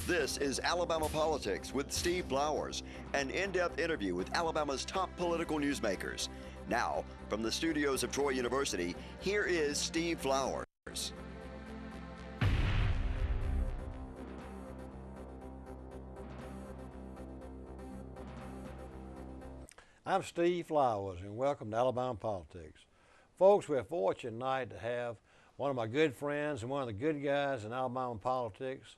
This is Alabama Politics with Steve Flowers, an in-depth interview with Alabama's top political newsmakers. Now, from the studios of Troy University, here is Steve Flowers. I'm Steve Flowers, and welcome to Alabama Politics. Folks, we're fortunate tonight to have one of my good friends and one of the good guys in Alabama politics,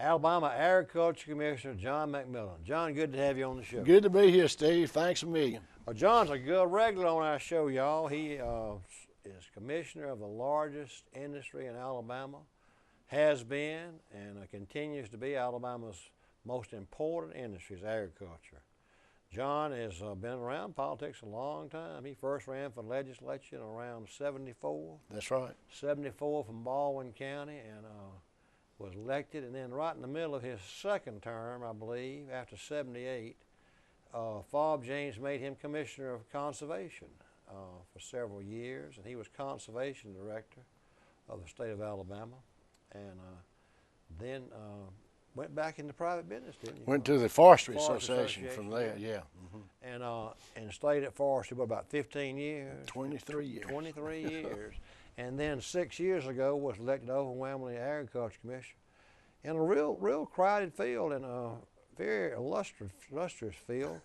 Alabama Agriculture Commissioner John McMillan. John, good to have you on the show. Good to be here, Steve. Thanks a million. Well, John's a good regular on our show, y'all. He is commissioner of the largest industry in Alabama, has been, and continues to be Alabama's most important industry is agriculture. John has been around politics a long time. He first ran for legislature in around 74. That's right. 74 from Baldwin County, and was elected, and then right in the middle of his second term, I believe, after 78, Fob James made him Commissioner of Conservation for several years, and he was Conservation Director of the state of Alabama, and then went back into private business, didn't you? Went to the Forestry Association from there, yeah. And stayed at Forestry for about 15 years. 23 years. 23 years. And then 6 years ago was elected overwhelmingly Agriculture Commissioner in a real crowded field and a very illustrious field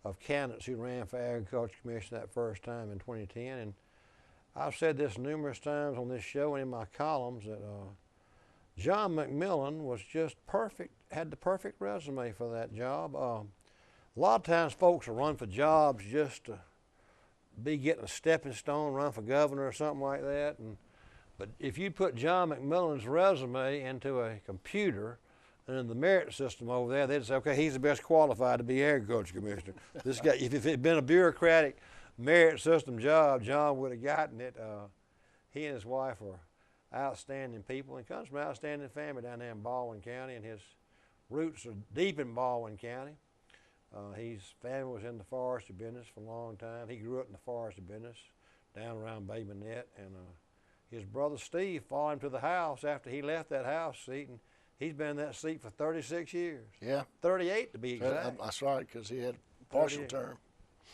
of candidates who ran for Agriculture Commissioner that first time in 2010. And I've said this numerous times on this show and in my columns that John McMillan was just perfect, had the perfect resume for that job. A lot of times folks will run for jobs just to be getting a stepping stone, run for governor or something like that. But if you put John McMillan's resume into a computer and in the merit system over there, they'd say, okay, he's the best qualified to be Agriculture Commissioner. This guy, if it had been a bureaucratic merit system job, John would have gotten it. He and his wife are outstanding people and comes from an outstanding family down there in Baldwin County, and his roots are deep in Baldwin County. His family was in the forestry business for a long time. He grew up in the forestry business down around Bay Minette, and his brother Steve followed him to the House after he left that House seat, and he's been in that seat for 36 years. Yeah. 38 to be exact. That's right, because he had a partial term.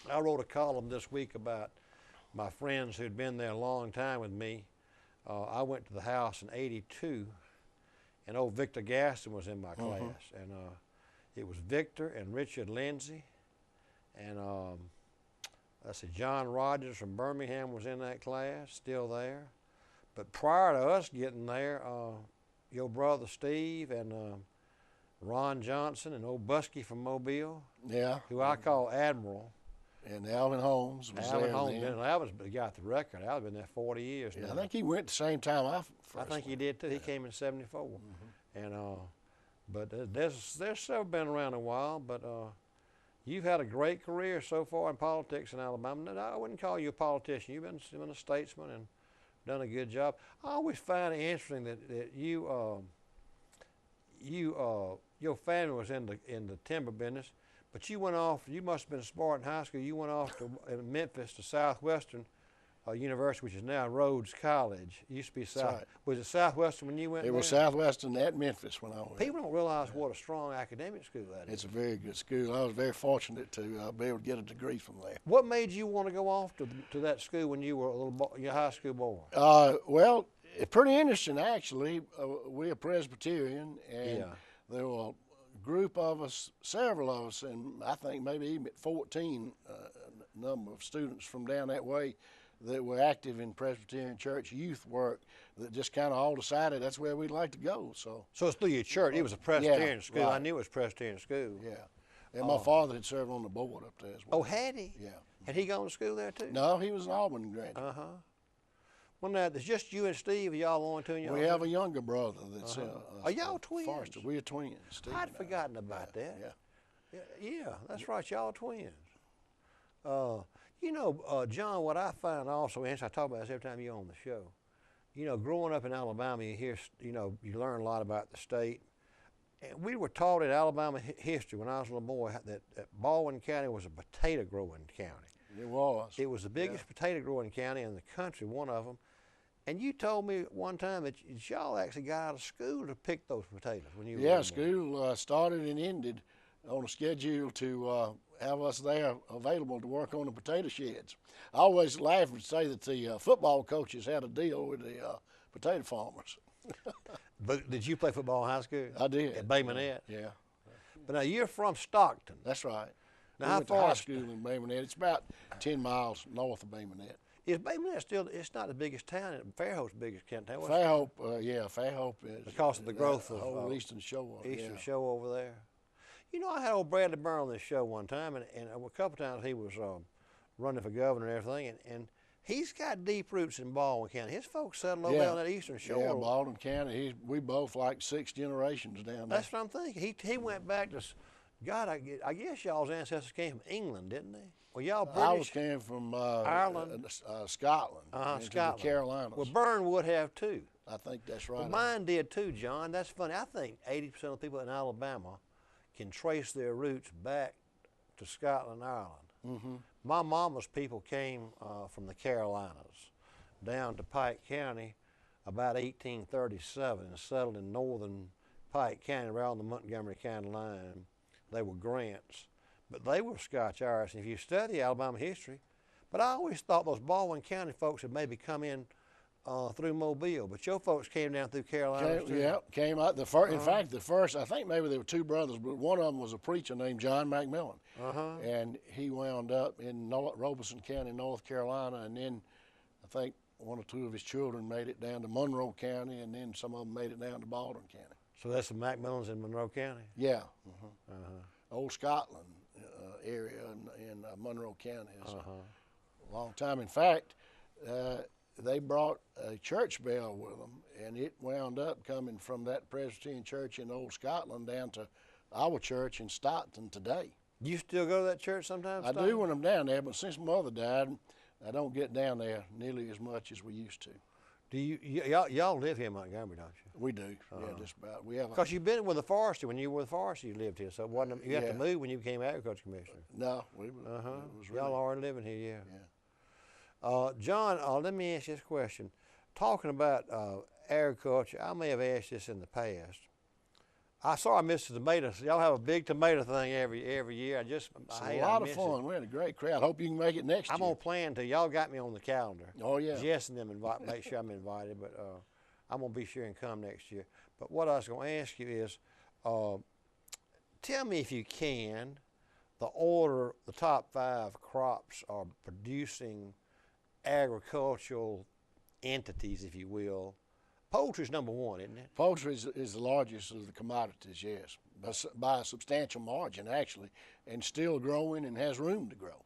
I wrote a column this week about my friends who'd been there a long time with me. I went to the House in '82, and old Victor Gaston was in my class, and it was Victor and Richard Lindsay, and let's see, John Rogers from Birmingham was in that class, still there. But prior to us getting there, your brother Steve and Ron Johnson and old Buskey from Mobile, yeah, who I call Admiral. And Alvin Holmes was Alvin there Holmes, then. Alvin's got the record. Alvin's been there 40 years now. I think he went the same time I first think he went. did too. He came in '74, and but there's several been around a while. But you've had a great career so far in politics in Alabama. I wouldn't call you a politician. You've been a statesman and done a good job. I always find it interesting that your family was in the timber business. But you went off, you must have been smart in high school, you went off to Memphis to Southwestern University, which is now Rhodes College. It used to be South. Right. Was it Southwestern when you went there? It was Southwestern at Memphis when I went. People don't realize what a strong academic school that is. It's a very good school. I was very fortunate to be able to get a degree from there. What made you want to go off to that school when you were a little your high school boy? Well, it's pretty interesting, actually. We're Presbyterian, and there were group of us, several of us, and I think maybe even 14 number of students from down that way that were active in Presbyterian church youth work that just kind of all decided that's where we'd like to go. So it's through your church. It was a Presbyterian school. Right. I knew it was Presbyterian school. Yeah. And my father had served on the board up there as well. Oh, had he? Yeah. Had he gone to school there too? No, he was an Auburn graduate. Well, now, it's just you and Steve, y'all only two in your We have a younger brother that's Are y'all twins? Forrester. We're twins, Steve. I'd forgotten about that. Yeah, that's right, y'all twins. John, what I find also, and I talk about this every time you're on the show, growing up in Alabama, you hear, you learn a lot about the state. And we were taught in Alabama history when I was a little boy that Baldwin County was a potato growing county. It was. It was the biggest potato growing county in the country, one of them. And you told me one time that y'all actually got out of school to pick those potatoes when you were Yeah, little. school started and ended on a schedule to have us there available to work on the potato sheds. I always laugh and say that the football coaches had a deal with the potato farmers. But did you play football in high school? I did. At Bay Minette? Yeah, But now you're from Stockton. that's right. Now, We how went to far high is- school in Bay Minette. It's about 10 miles north of Bay Minette. Is Bay Minette still, it's not the biggest town, Fairhope's the biggest town. Fairhope, Fairhope is Because of the growth the of whole eastern shore. Eastern yeah. Show over there. You know, I had old Bradley Byrne on this show one time, and a couple times he was running for governor and everything, and he's got deep roots in Baldwin County. His folks settled over there on that Eastern Shore. Yeah, Baldwin County. We both like 6 generations down there. That's what I'm thinking. He went back to, God, I guess y'all's ancestors came from England, didn't they? Well, y'all British? came from Ireland? Scotland, into Scotland. the Carolinas. Well, Byrne would have too. I think that's right. Well, mine did too, John. That's funny. I think 80% of the people in Alabama can trace their roots back to Scotland and Ireland. Mm-hmm. My mama's people came from the Carolinas down to Pike County about 1837 and settled in northern Pike County around the Montgomery County line. They were Grants, but they were Scotch-Irish. And if you study Alabama history, but I always thought those Baldwin County folks had maybe come in through Mobile, but your folks came down through Carolina. Came out the first. In fact, the first. I think maybe there were 2 brothers, but one of them was a preacher named John McMillan, and he wound up in Robeson County, North Carolina, and then I think 1 or 2 of his children made it down to Monroe County, and then some of them made it down to Baldwin County. So that's the Macmillans in Monroe County? Yeah. Old Scotland area in Monroe County is a long time. In fact, they brought a church bell with them, and it wound up coming from that Presbyterian church in Old Scotland down to our church in Stockton today. You still go to that church sometimes? I do when I'm down there, but since Mother died, I don't get down there nearly as much as we used to. Do y'all live here in Montgomery, don't you? We do, yeah, just about. We have. Because you've been with the forester. When you were with the forester, you lived here. So it wasn't you have to move when you became Agriculture Commissioner. No, we. It was really, Y'all already living here, yeah. Yeah. John, let me ask you this question. Talking about agriculture, I may have asked this in the past. I saw I missed the tomatoes. Y'all have a big tomato thing every year. It's a lot of fun. We had a great crowd. Hope you can make it next year. I'm gonna plan to. Y'all got me on the calendar. Oh yeah. Jess and them make sure I'm invited, but I'm gonna be sure and come next year. But what I was gonna ask you is, tell me if you can, the top 5 crops are producing agricultural entities, if you will. Poultry's number 1, isn't it? Poultry is the largest of the commodities, yes, by a substantial margin, actually, and still growing and has room to grow.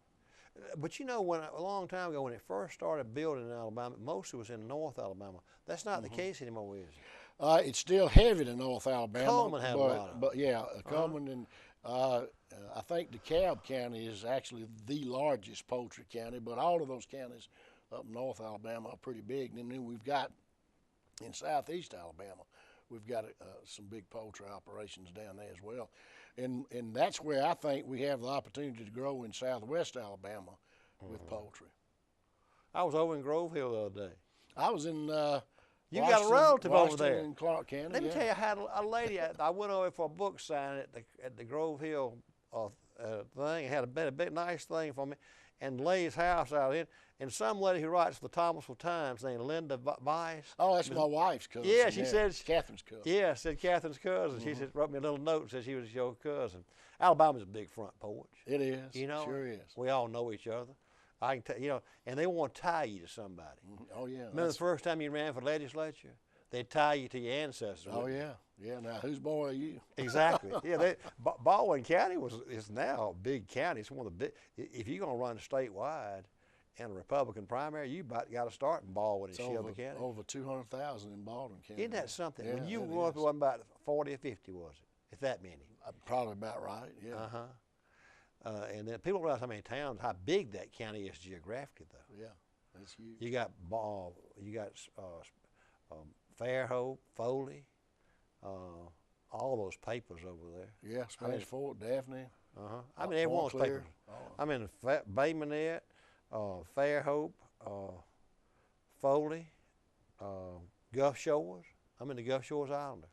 But you know, a long time ago, when it first started building in Alabama, most of it was in North Alabama. That's not the case anymore, is it? It's still heavy in North Alabama. Coleman had a lot of them. But yeah, Coleman and I think DeKalb County is actually the largest poultry county, but all of those counties up in North Alabama are pretty big. And then we've got in Southeast Alabama, we've got some big poultry operations down there as well. And that's where I think we have the opportunity to grow in Southwest Alabama with poultry. I was over in Grove Hill the other day. I was in You got a relative over Washington there. in Clark County. Let me tell you, I had a lady, I went over for a book signing at the Grove Hill thing. Had a big nice thing for me, and lady's house out in. And some lady who writes for the Thomasville Times named Linda Weiss. Oh, that's my wife's cousin. Yeah, she said Catherine's cousin. Yeah, said Catherine's cousin. She said, wrote me a little note and said she was your cousin. Alabama's a big front porch. It is. You know, sure is. We all know each other. I can tell you know, and they want to tie you to somebody. Oh yeah. Remember the first time you ran for legislature? They'd tie you to your ancestors. Oh yeah. Yeah. Now, whose boy are you? Exactly. Yeah. Baldwin County is now a big county. It's one of the big. If you're gonna run statewide in a Republican primary, you got to start in Baldwin and Shelby County. Over 200,000 in Baldwin County. Isn't that something? Yeah, when you grew up, it wasn't about 40 or 50, was it? If that many. Probably about right. Yeah. And then people realize how many towns, how big that county is geographically, though. Yeah, that's huge. You got Fairhope, Foley, all those papers over there. Yeah, Spanish Fort, Daphne. I mean, everyone's papers. I mean, Bay Minette, Fairhope, Foley, Gulf Shores. I'm in the Gulf Shores Islander.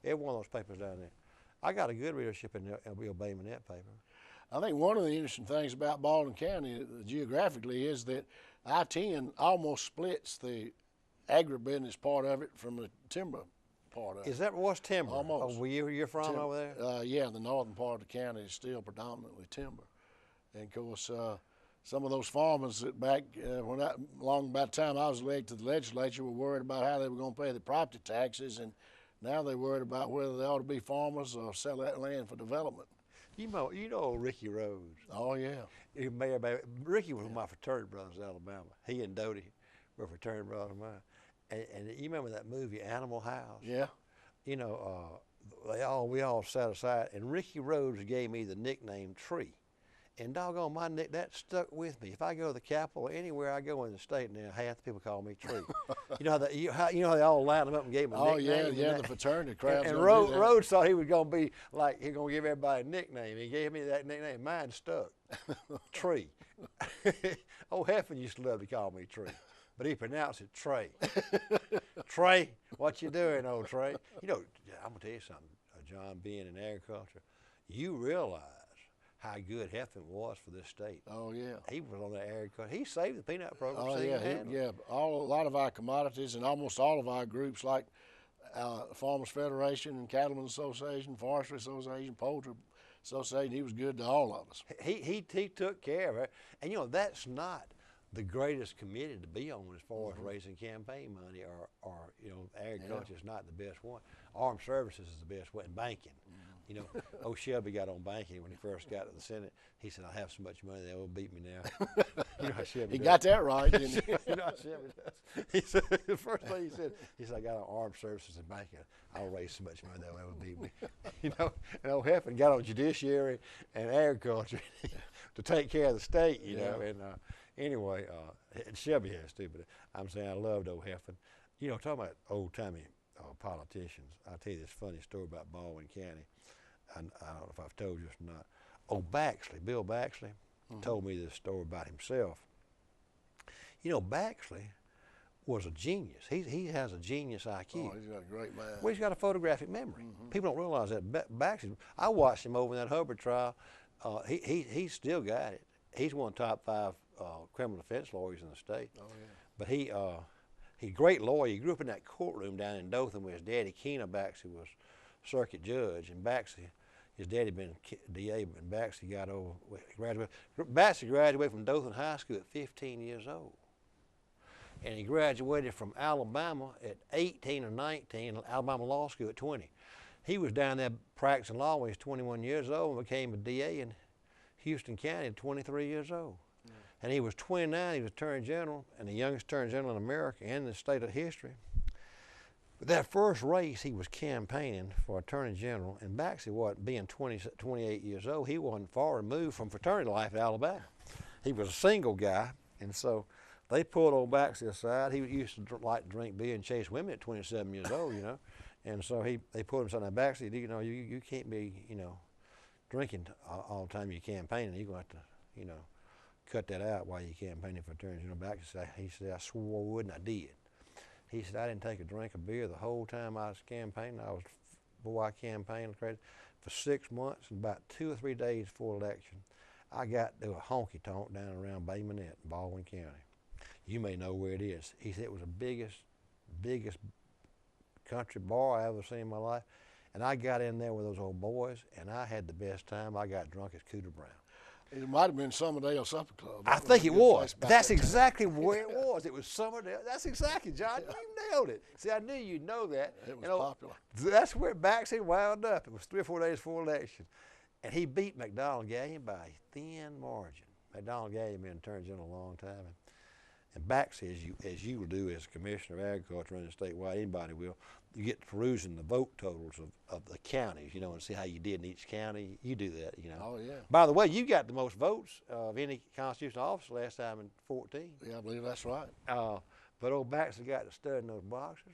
Every one of those papers down there. I got a good readership in the Bay Minette paper. I think one of the interesting things about Baldwin County geographically is that I-10 almost splits the agribusiness part of it from the timber part of it. Is that what's timber? Almost. Oh, where you're from over there? Yeah, the northern part of the county is still predominantly timber. And of course, some of those farmers that back long by the time I was elected to the legislature were worried about how they were going to pay the property taxes, and now they're worried about whether they ought to be farmers or sell that land for development. You know Ricky Rhodes. Oh yeah. Ricky was one of my fraternity brothers in Alabama. He and Dodie were fraternity brothers of mine. And you remember that movie Animal House? Yeah. You know, we all sat aside, and Ricky Rhodes gave me the nickname Tree. And doggone my nick, that stuck with me. If I go to the Capitol or anywhere I go in the state now, half the people call me Tree. You know how they all lined them up and gave him a nickname? Oh yeah, the fraternity crowd. And Rhodes thought he was going to be like, he was going to give everybody a nickname. He gave me that nickname. Mine stuck. Tree. Old Heffin used to love to call me Tree, but he pronounced it Trey. Trey, what you doing, old Trey? You know, I'm going to tell you something, John, being in agriculture, you realize how good Heffin was for this state. Oh yeah. He was on the agriculture. He saved the peanut program. Oh yeah, a lot of our commodities and almost all of our groups like Farmers Federation and Cattlemen's Association, Forestry Association, Poultry Association, he was good to all of us. He took care of it. And you know, that's not the greatest committee to be on as far as raising campaign money, or you know, agriculture is not the best one. Armed services is the best one, and banking. You know, old Shelby got on banking when he first got to the Senate. He said, "I have so much money they will beat me now." You know how Shelby he got that right, didn't he? You know how Shelby does. He said, the first thing he said, "I got on armed services and banking. I'll raise so much money they'll never beat me." You know, and old Heffin got on judiciary and agriculture to take care of the state. You know, and anyway, and Shelby has too. But I'm saying I loved old Heffin. You know, talking about old timey politicians. I'll tell you this funny story about Baldwin County. I don't know if I've told you this or not. Old Baxley, Bill Baxley, told me this story about himself. You know, Baxley was a genius. He has a genius IQ. Oh, he's got a great mind. Well, he's got a photographic memory. People don't realize that. Baxley, I watched him over in that Hubbard trial. He still got it. He's one of the top 5 criminal defense lawyers in the state. Oh yeah. But he a great lawyer. He grew up in that courtroom down in Dothan where his daddy, Keena Baxley, was circuit judge, and Baxley, his daddy had been DA, and Baxley graduated from Dothan High School at 15 years old. And he graduated from Alabama at 18 or 19, Alabama Law School at 20. He was down there practicing law when he was 21 years old and became a DA in Houston County at 23 years old. Yeah. And he was 29, he was Attorney General, and the youngest Attorney General in America and the state of history. But that first race, he was campaigning for Attorney General, and Baxley, being 28 years old, he wasn't far removed from fraternity life in Alabama. He was a single guy, and so they pulled old Baxley aside. He used to like to drink beer and chase women at 27 years old, you know. And so they pulled him aside. Now, Baxley, you know, you can't be, you know, drinking all the time you're campaigning. You're going to have to, you know, cut that out while you're campaigning for Attorney General. Baxley said, I swore I would, and I did. He said, I didn't take a drink of beer the whole time I was campaigning. Before I campaigned for 6 months, and about 2 or 3 days before election, I got to a honky-tonk down around Bay Minette in Baldwin County. You may know where it is. He said it was the biggest country bar I ever seen in my life. And I got in there with those old boys, and I had the best time. I got drunk as Cooter Brown. It might have been Summerdale Supper Club. I think it was. That's exactly where it was. It was Summerdale. That's exactly, John. You nailed it. See, I knew you'd know that. It was popular. That's where Baxley wound up. It was 3 or 4 days before election. And he beat McDonald Gallion by a thin margin. McDonald Gallion been Attorney General a long time. And Baxley, as you will do as Commissioner of Agriculture running statewide, anybody will, you get perusing the vote totals of the counties, you know, and see how you did in each county. You do that, you know. Oh, yeah. By the way, you got the most votes of any constitutional office last time in 14. Yeah, I believe that's right. But old Baxley got to studying those boxes,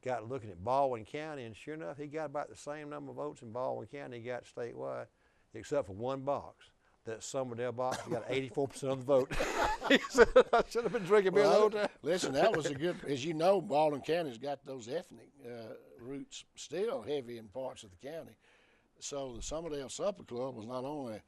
got looking at Baldwin County, and sure enough, he got about the same number of votes in Baldwin County he got statewide, except for one box. that Somerdale box got 84% of the vote. He said, I should have been drinking beer the whole time. Listen, that was a good, as you know, Baldwin County's got those ethnic roots still heavy in parts of the county. So the Somerdale Supper Club was not only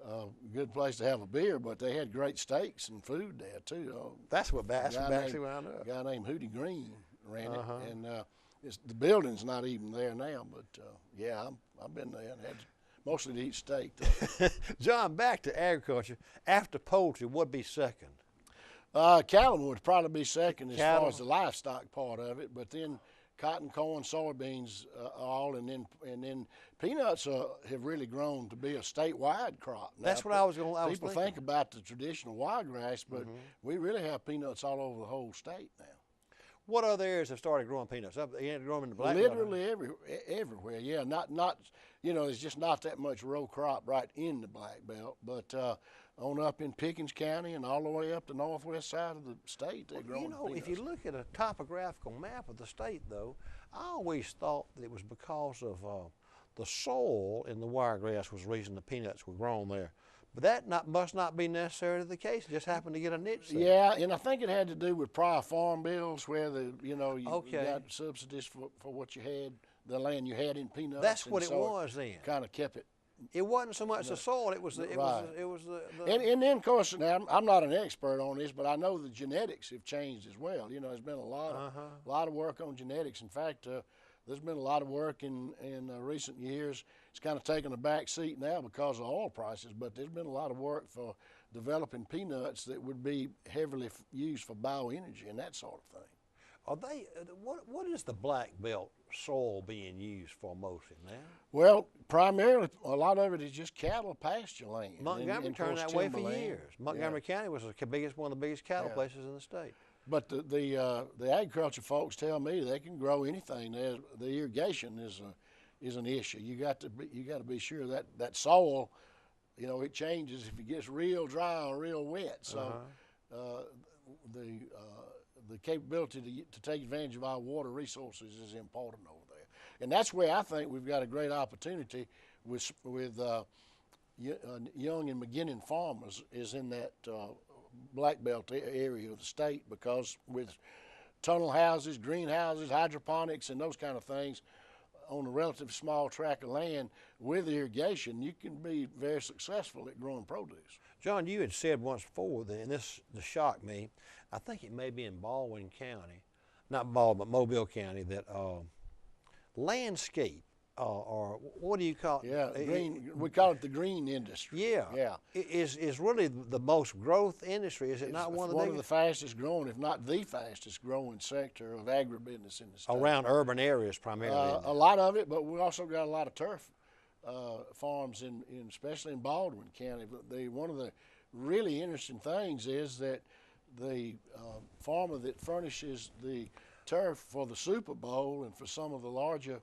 a good place to have a beer, but they had great steaks and food there too. That's what actually wound up. A guy named Hootie Green ran it, and the building's not even there now. But yeah, I've been there and had mostly to eat steak. John, back to agriculture. After poultry, what would be second? Cattle would probably be second as far as the livestock part of it, but then cotton, corn, soybeans, all, and then peanuts have really grown to be a statewide crop. Now, that's what I was going to. People think about the traditional wiregrass, but we really have peanuts all over the whole state now. What other areas have started growing peanuts? You grow them in the Black Literally everywhere. Yeah, not there's just not that much row crop right in the Black Belt, but on up in Pickens County and all the way up the northwest side of the state, they're growing peanuts. If you look at a topographical map of the state, though, I always thought that it was because of the soil in the wiregrass was the reason the peanuts were grown there. But that must not be necessarily the case. It just happened to get a niche there. Yeah, and I think it had to do with prior farm bills where you got subsidies for what you had, the land you had in peanuts. That's what it was then. Kind of kept it. It wasn't so much the soil; it was the. And then, of course, now I'm not an expert on this, but I know the genetics have changed as well. There's been a lot of work on genetics. In fact, there's been a lot of work in recent years. It's kind of taken a back seat now because of oil prices, but there's been a lot of work for developing peanuts that would be heavily used for bioenergy and that sort of thing. Are they? What is the Black Belt soil being used for mostly now? Well, primarily, a lot of it is just cattle pasture land. Montgomery turned that way for years. Montgomery County was one of the biggest cattle places in the state. But the agriculture folks tell me they can grow anything. The irrigation is an issue. You got to be sure that soil, it changes if it gets real dry or real wet. So the capability to take advantage of our water resources is important over there, and that's where I think we've got a great opportunity with young and beginning farmers is in that Black Belt area of the state, because with tunnel houses, greenhouses, hydroponics, and those kind of things on a relatively small tract of land with irrigation, you can be very successful at growing produce. John, you had said once before, and this shocked me, I think it may be in Baldwin County, not Baldwin, but Mobile County, that landscape, or what do you call it? Yeah, we call it the green industry. Yeah. Is really the most growth industry, is it not one of the biggest? One of the fastest growing, if not the fastest growing sector of agribusiness in the state. Around urban areas primarily. A lot of it, but we also got a lot of turf farms, especially in Baldwin County. One of the really interesting things is that the farmer that furnishes the turf for the Super Bowl and for some of the larger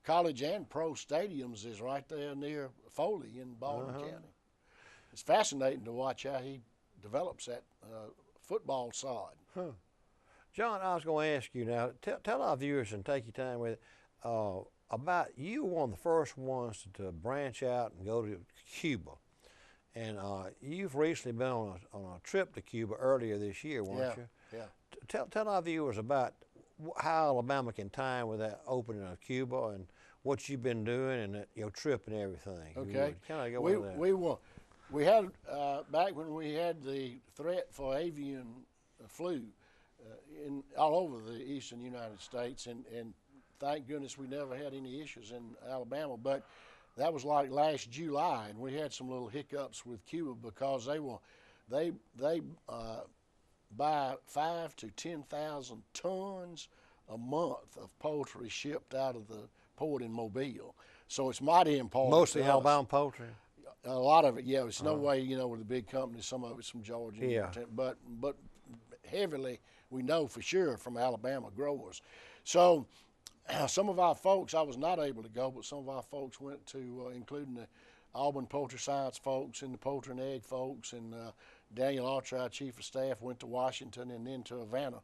college and pro stadiums is right there near Foley in Baldwin County. It's fascinating to watch how he develops that football side. John, I was going to ask you now, tell our viewers and take your time with it, about you were one of the first ones to branch out and go to Cuba. And you've recently been on a trip to Cuba earlier this year, weren't you? Yeah. Tell our viewers about how Alabama can tie in with that opening of Cuba and what you've been doing and your trip and everything. Okay. Kind of go into that. We had back when we had the threat for avian flu all over the eastern United States, and thank goodness we never had any issues in Alabama. But that was like last July, and we had some little hiccups with Cuba because they buy 5,000 to 10,000 tons a month of poultry shipped out of the port in Mobile. So it's mighty important. Mostly Alabama poultry. A lot of it, yeah. It's no way, with the big companies. Some of it's from Georgia. Yeah. But heavily, we know for sure from Alabama growers. So some of our folks, I was not able to go, but some of our folks went to, including the Auburn Poultry Science folks and the Poultry and Egg folks, and Daniel Archer, our Chief of Staff, went to Washington and then to Havana,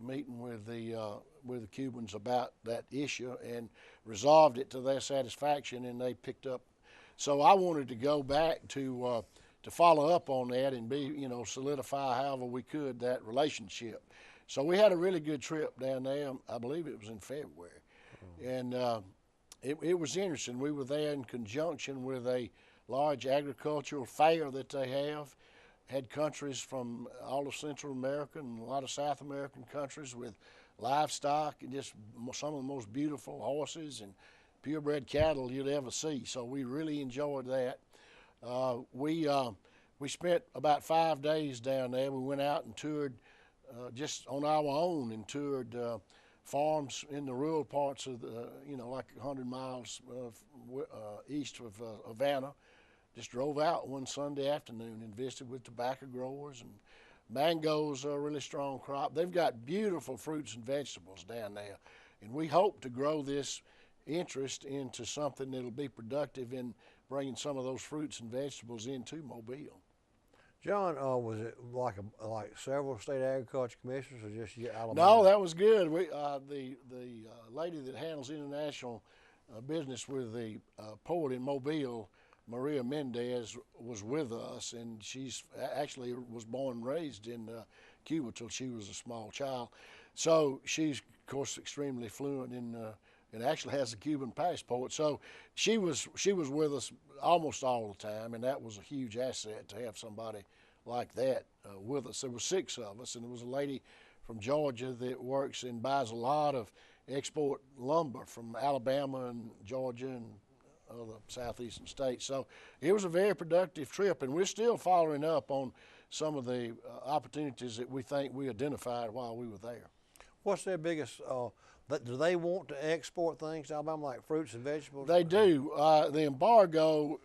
meeting with the Cubans about that issue and resolved it to their satisfaction, and they picked up. So I wanted to go back to to follow up on that and be, solidify however we could that relationship. So we had a really good trip down there. I believe it was in February. And it was interesting. We were there in conjunction with a large agricultural fair that they have. Had countries from all of Central America and a lot of South American countries with livestock and just some of the most beautiful horses and purebred cattle you'd ever see. So we really enjoyed that. We spent about 5 days down there. We went out and toured just on our own and toured farms in the rural parts of the, like 100 miles east of Havana. Just drove out one Sunday afternoon and visited with tobacco growers, and mangoes are a really strong crop. They've got beautiful fruits and vegetables down there, and we hope to grow this interest into something that'll be productive in bringing some of those fruits and vegetables into Mobile. John, was it like several state agriculture commissioners, or just Alabama? No, that was good. We the lady that handles international business with the port in Mobile, Maria Mendez, was with us, and she's actually was born and raised in Cuba till she was a small child. So she's, of course, extremely fluent in and actually has a Cuban passport. So she was with us almost all the time, and that was a huge asset to have somebody like that with us. There were 6 of us, and there was a lady from Georgia that works and buys a lot of export lumber from Alabama and Georgia and other southeastern states. So it was a very productive trip, and we're still following up on some of the opportunities that we think we identified while we were there. What's their biggest, do they want to export things to Alabama, like fruits and vegetables? They do. The embargo,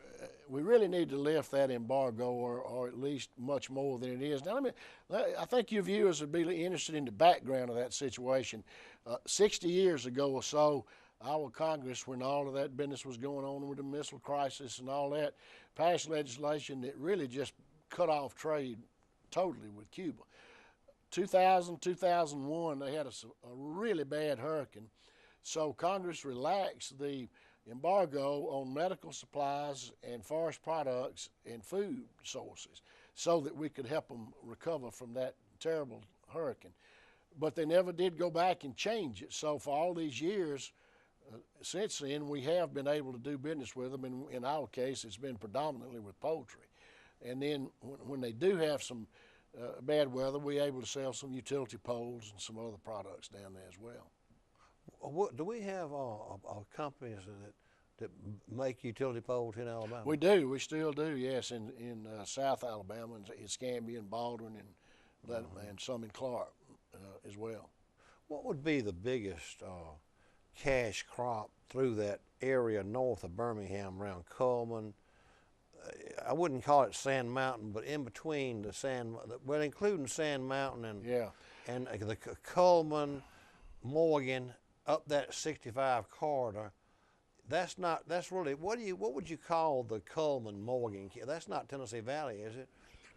we really need to lift that embargo, or at least much more than it is. Now, I think your viewers would be interested in the background of that situation. 60 years ago or so, our Congress, when all of that business was going on with the missile crisis and all that, passed legislation that really just cut off trade totally with Cuba. 2000, 2001, they had a really bad hurricane. So Congress relaxed the embargo on medical supplies and forest products and food sources so that we could help them recover from that terrible hurricane. But they never did go back and change it. So for all these years, since then, we have been able to do business with them, and in our case, it's been predominantly with poultry. And then when they do have some bad weather, we're able to sell some utility poles and some other products down there as well. Do we have companies that make utility poles in Alabama? We do. We still do, yes, in South Alabama, in Escambia and Baldwin, and some in Clark as well. What would be the biggest cash crop through that area north of Birmingham, around Coleman? I wouldn't call it Sand Mountain, but in between well, including Sand Mountain and the Coleman, Morgan, up that 65 corridor. That's really, what would you call the Coleman, Morgan? That's not Tennessee Valley, is it?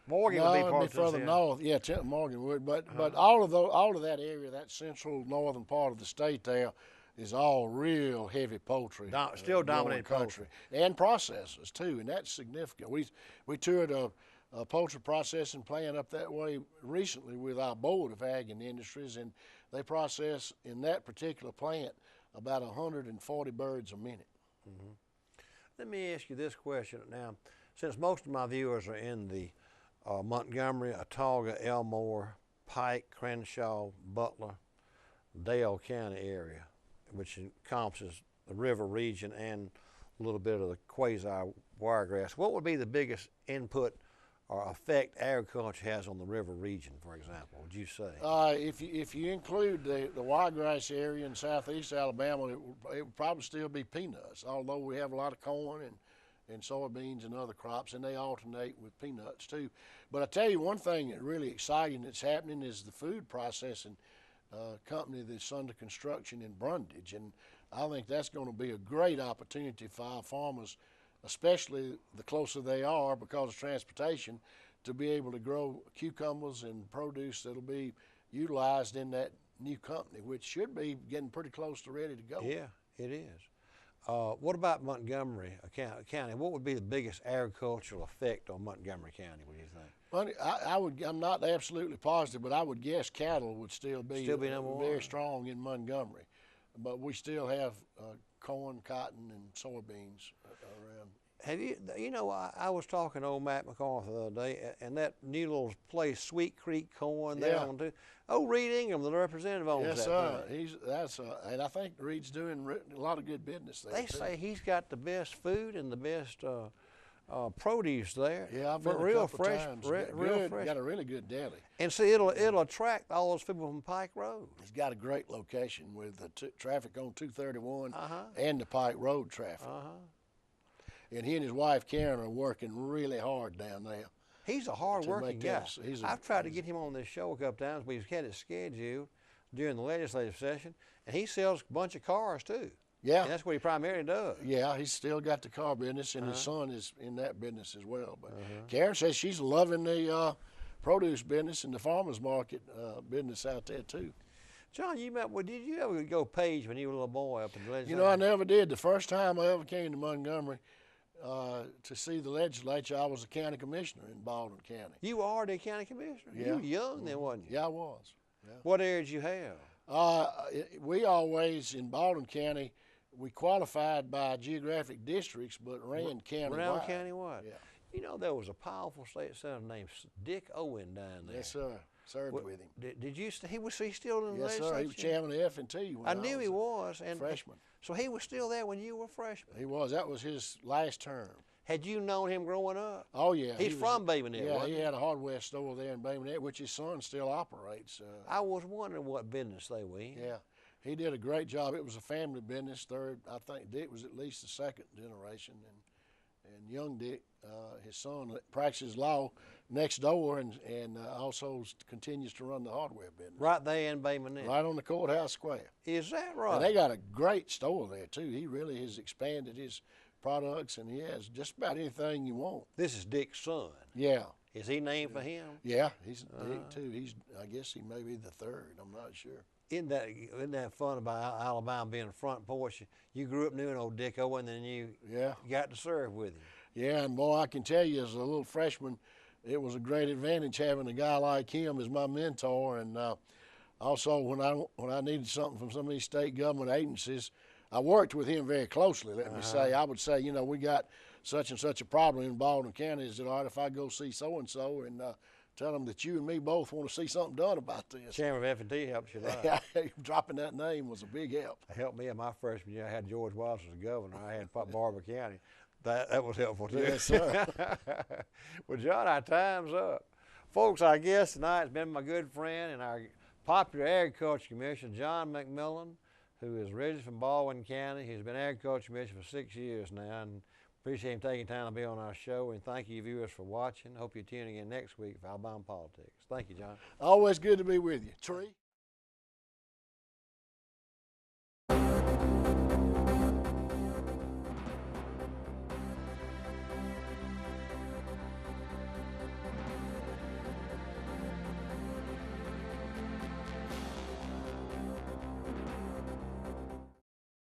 Morgan would be part of further north. Yeah, Morgan would, but all of that area, that central northern part of the state there, is all real heavy poultry. Still dominated country. And processors too, and that's significant. We toured a poultry processing plant up that way recently with our Board of Ag and Industries, and they process in that particular plant about 140 birds a minute. Mm-hmm. Let me ask you this question now. Since most of my viewers are in the Montgomery, Autauga, Elmore, Pike, Crenshaw, Butler, Dale County area, which encompasses the river region and a little bit of the quasi-wiregrass, what would be the biggest input or effect agriculture has on the river region, for example, would you say? If you include the wiregrass area in southeast Alabama, it would probably still be peanuts, although we have a lot of corn and soybeans and other crops, and they alternate with peanuts too. But I tell you, one thing that's really exciting that's happening is the food processing company that's under construction in Brundage, and I think that's going to be a great opportunity for our farmers, especially the closer they are because of transportation, to be able to grow cucumbers and produce that'll be utilized in that new company, which should be getting pretty close to ready to go. Yeah, it is. What about Montgomery County? What would be the biggest agricultural effect on Montgomery County, what do you think? Well, I'm not absolutely positive, but I would guess cattle would still be number one. very strong in Montgomery. But we still have corn, cotton, and soybeans around. Have you know, I was talking to old Matt McCarthy the other day, and that new little place, Sweet Creek Corn, there on too. Oh, Reed Ingham, the representative, owns yes, that sir. And I think Reed's doing a lot of good business there. They say he's got the best food and the best produce there. Yeah, I've been a real couple fresh, times. real fresh. Got a really good deli. And see, it'll attract all those people from Pike Road. He's got a great location with the traffic on 231 and the Pike Road traffic. And he and his wife Karen are working really hard down there. He's a hard-working guy. I've tried to he's get him on this show a couple times. We've had it scheduled during the legislative session, and he sells a bunch of cars too. Yeah, and that's what he primarily does. Yeah, he's still got the car business, and his son is in that business as well. But Karen says she's loving the produce business and the farmers market business out there too. John, did you ever go Page when you were a little boy up in the legislature? You know, I never did. The first time I ever came to Montgomery to see the legislature, I was a county commissioner in Baldwin County. You are the county commissioner? Yeah. You were young then, wasn't you? Yeah, I was. Yeah. What area did you have? We always, in Baldwin County, we qualified by geographic districts, but ran countywide. Ran countywide. Yeah. You know, there was a powerful state senator named Dick Owen down there. Yes, sir. Served with him. Did you? Was he still in the legislature? Yes, sir. He was chairman of F&T when I knew he was. And freshman. So he was still there when you were a freshman? He was. That was his last term. Had you known him growing up? Oh, yeah. He's from Bay Minette, yeah, wasn't he had a hardware store there in Bay Minette, which his son still operates. I was wondering what business they were in. Yeah. He did a great job. It was a family business. I think Dick was at least the second generation. And young Dick, his son, practices law next door and also continues to run the hardware business. Right there in Bay Minette? Right on the courthouse square. Is that right? And they got a great store there, too. He really has expanded his products, and he has just about anything you want. This is Dick's son? Yeah. Is he named for him? Yeah, he's Dick, too. I guess he may be the third. I'm not sure. Isn't that fun about Alabama being a front porch? You grew up knowing old Dick Owen, and then you got to serve with him. Yeah, and boy, I can tell you, as a little freshman, it was a great advantage having a guy like him as my mentor. And also, when I needed something from some of these state government agencies, I worked with him very closely. Let me say, I would say, you know, we got such and such a problem in Baldwin County. Is it all right if I go see so and so and tell them that you and me both want to see something done about this? Chairman of F&T helped you a lot. Dropping that name was a big help. It helped me in my freshman year. I had George Wallace as governor. I had Barber County. That was helpful too. Yes, sir. Well, John, our time's up. Folks, our guest tonight has been my good friend and our popular Agriculture Commissioner, John McMillan, who is registered from Baldwin County. He's been Agriculture Commissioner for 6 years now, and appreciate him taking time to be on our show. And thank you, viewers, for watching. Hope you're tuning in next week for Alabama Politics. Thank you, John. Always good to be with you. Tree.